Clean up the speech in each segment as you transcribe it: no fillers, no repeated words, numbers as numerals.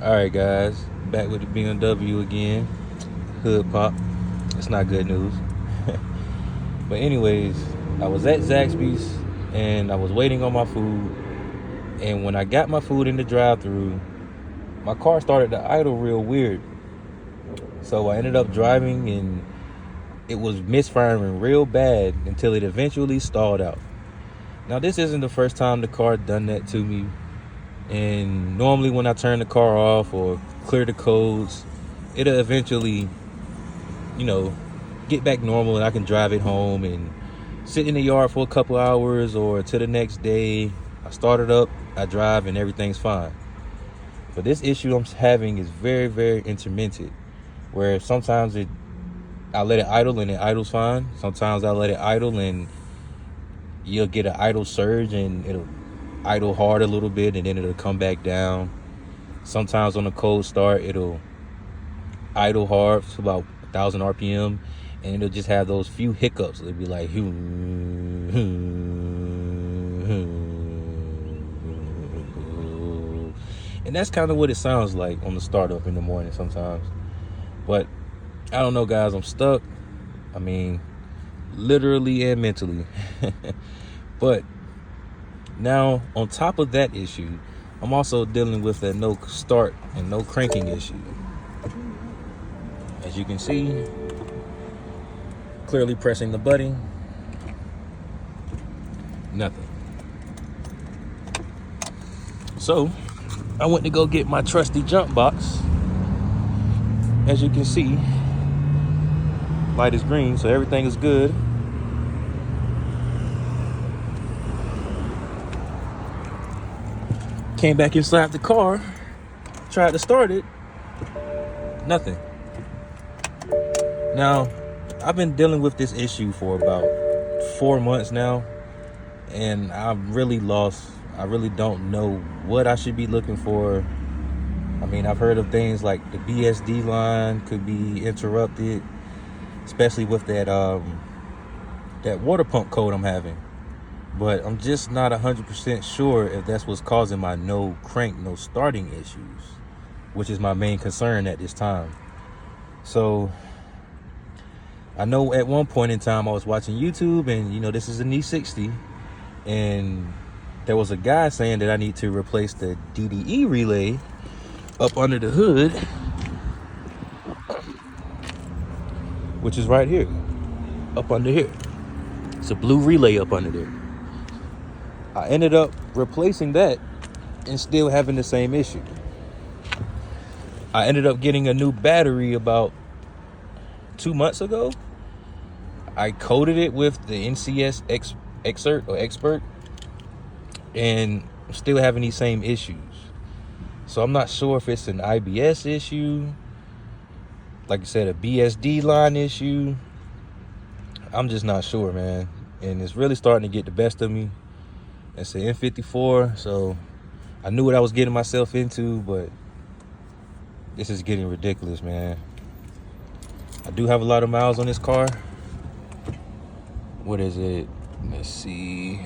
All right, guys, back with the BMW again. Hood pop. It's not good news. But anyways, I was at Zaxby's and I was waiting on my food. And when I got my food in the drive-thru, my car started to idle real weird. So I ended up driving and it was misfiring real bad until it eventually stalled out. Now this isn't the first time the car done that to me. And normally when I turn the car off or clear the codes, it'll eventually, you know, get back normal and I can drive it home and sit in the yard for a couple hours or to the next day. I start it up, I drive, and everything's fine. But this issue I'm having is very, very intermittent, where sometimes I let it idle and it idles fine. Sometimes I let it idle and you'll get an idle surge and it'll idle hard a little bit and then it'll come back down. Sometimes on a cold start, it'll idle hard to about 1,000 RPM and it'll just have those few hiccups. It'll be like, and that's kind of what it sounds like on the startup in the morning sometimes. But I don't know, guys, I'm stuck. I mean, literally and mentally. But now, on top of that issue, I'm also dealing with a no start and no cranking issue. As you can see, clearly pressing the button, nothing. So, I went to go get my trusty jump box. As you can see, light is green, so everything is good. Came back inside the car, tried to start it, nothing. Now, I've been dealing with this issue for about 4 months now, and I'm really lost. I really don't know what I should be looking for. I mean, I've heard of things like the BSD line could be interrupted, especially with that water pump code I'm having. But I'm just not 100% sure if that's what's causing my no crank, no starting issues, which is my main concern at this time. So I know at one point in time I was watching YouTube and, this is an E60 and there was a guy saying that I need to replace the DDE relay up under the hood, which is right here, up under here. It's a blue relay up under there. I ended up replacing that and still having the same issue. I ended up getting a new battery about 2 months ago. I coated it with the NCS expert and I'm still having these same issues. So I'm not sure if it's an IBS issue, like I said, a BSD line issue. I'm just not sure, man. And it's really starting to get the best of me. It's an M54, so I knew what I was getting myself into, but this is getting ridiculous, man. I do have a lot of miles on this car. What is it? Let's see.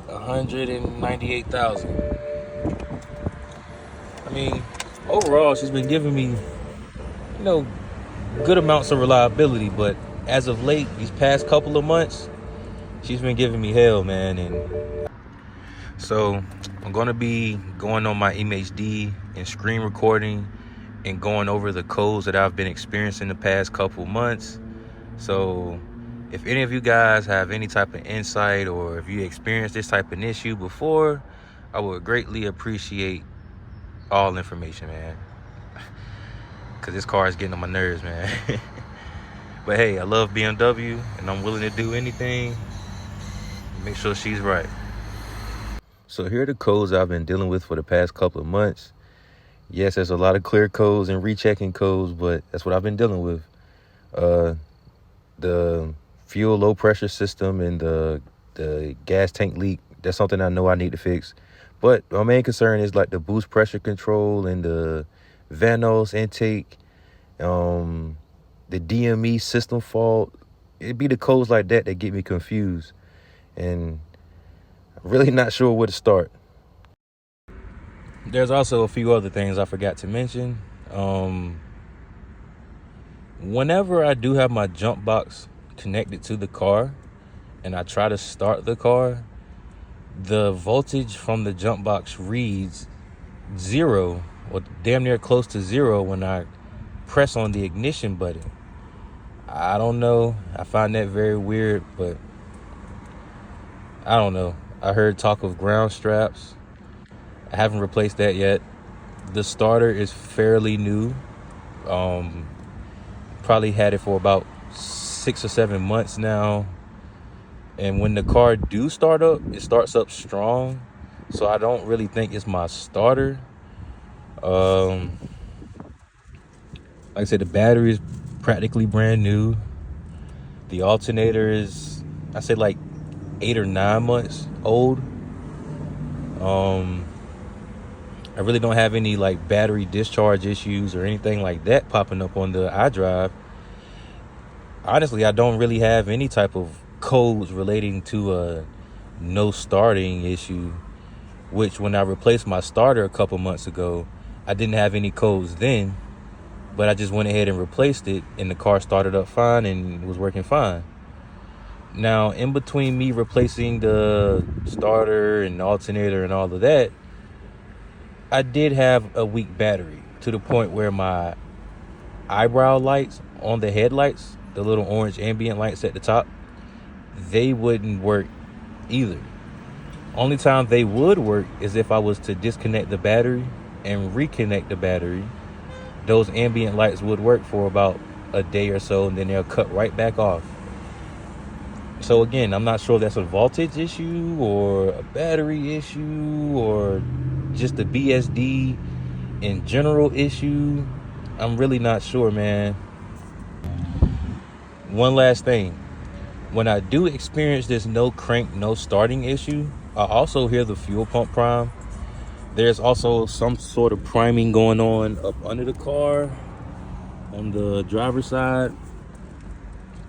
198,000. I mean, overall, she's been giving me, good amounts of reliability, but as of late, these past couple of months, she's been giving me hell, man. And so I'm going to be going on my MHD and screen recording and going over the codes that I've been experiencing the past couple months. So if any of you guys have any type of insight or if you experienced this type of issue before, I would greatly appreciate all information, man. Because this car is getting on my nerves, man. But hey, I love BMW and I'm willing to do anything. Make sure she's right. So here are the codes I've been dealing with for the past couple of months. Yes, there's a lot of clear codes and rechecking codes, but that's what I've been dealing with. The fuel low pressure system and the gas tank leak, that's something I know I need to fix. But my main concern is like the boost pressure control and the Vanos intake, the DME system fault. It'd be the codes like that get me confused. And I'm really not sure where to start. There's also a few other things I forgot to mention. Whenever I do have my jump box connected to the car and I try to start the car, the voltage from the jump box reads 0 or damn near close to 0 when I press on the ignition button. I don't know. I find that very weird, but I don't know. I heard talk of ground straps. I haven't replaced that yet. The starter is fairly new. Probably had it for about 6 or 7 months now. And when the car do start up, it starts up strong. So I don't really think it's my starter. Like I said, the battery is practically brand new. The alternator is, I say, like 8 or 9 months old. I really don't have any like battery discharge issues or anything like that popping up on the iDrive. Honestly, I don't really have any type of codes relating to a no starting issue, which when I replaced my starter a couple months ago, I didn't have any codes then, but I just went ahead and replaced it and the car started up fine and was working fine. Now, in between me replacing the starter and alternator and all of that, I did have a weak battery to the point where my eyebrow lights on the headlights, the little orange ambient lights at the top, they wouldn't work either. Only time they would work is if I was to disconnect the battery and reconnect the battery. Those ambient lights would work for about a day or so, and then they'll cut right back off. So again, I'm not sure if that's a voltage issue or a battery issue or just a BSD in general issue. I'm really not sure, man. One last thing. When I do experience this no crank, no starting issue, I also hear the fuel pump prime. There's also some sort of priming going on up under the car on the driver's side.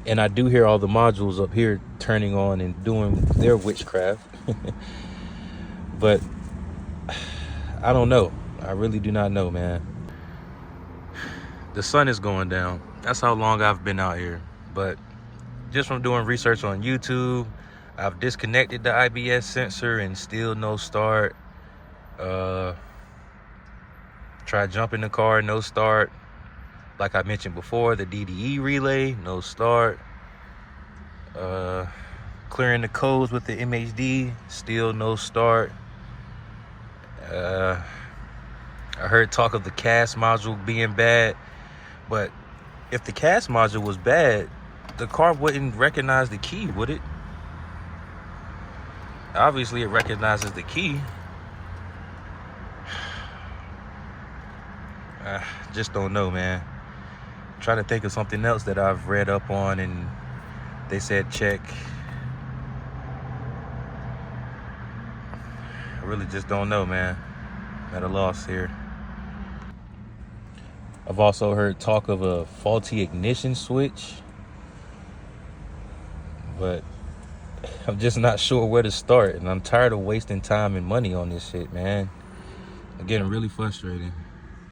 And I do hear all the modules up here turning on and doing their witchcraft. But I don't know. I really do not know, man. The sun is going down. That's how long I've been out here. But just from doing research on YouTube, I've disconnected the IBS sensor and still no start. Tried jumping the car, no start. Like I mentioned before, the DDE relay, no start. Clearing the codes with the MHD, still no start. I heard talk of the CAS module being bad, but if the CAS module was bad, the car wouldn't recognize the key, would it? Obviously, it recognizes the key. I just don't know, man. I'm trying to think of something else that I've read up on and they said check. I really just don't know, man. I'm at a loss here. I've also heard talk of a faulty ignition switch, but I'm just not sure where to start, and I'm tired of wasting time and money on this shit, man. I'm getting really frustrated.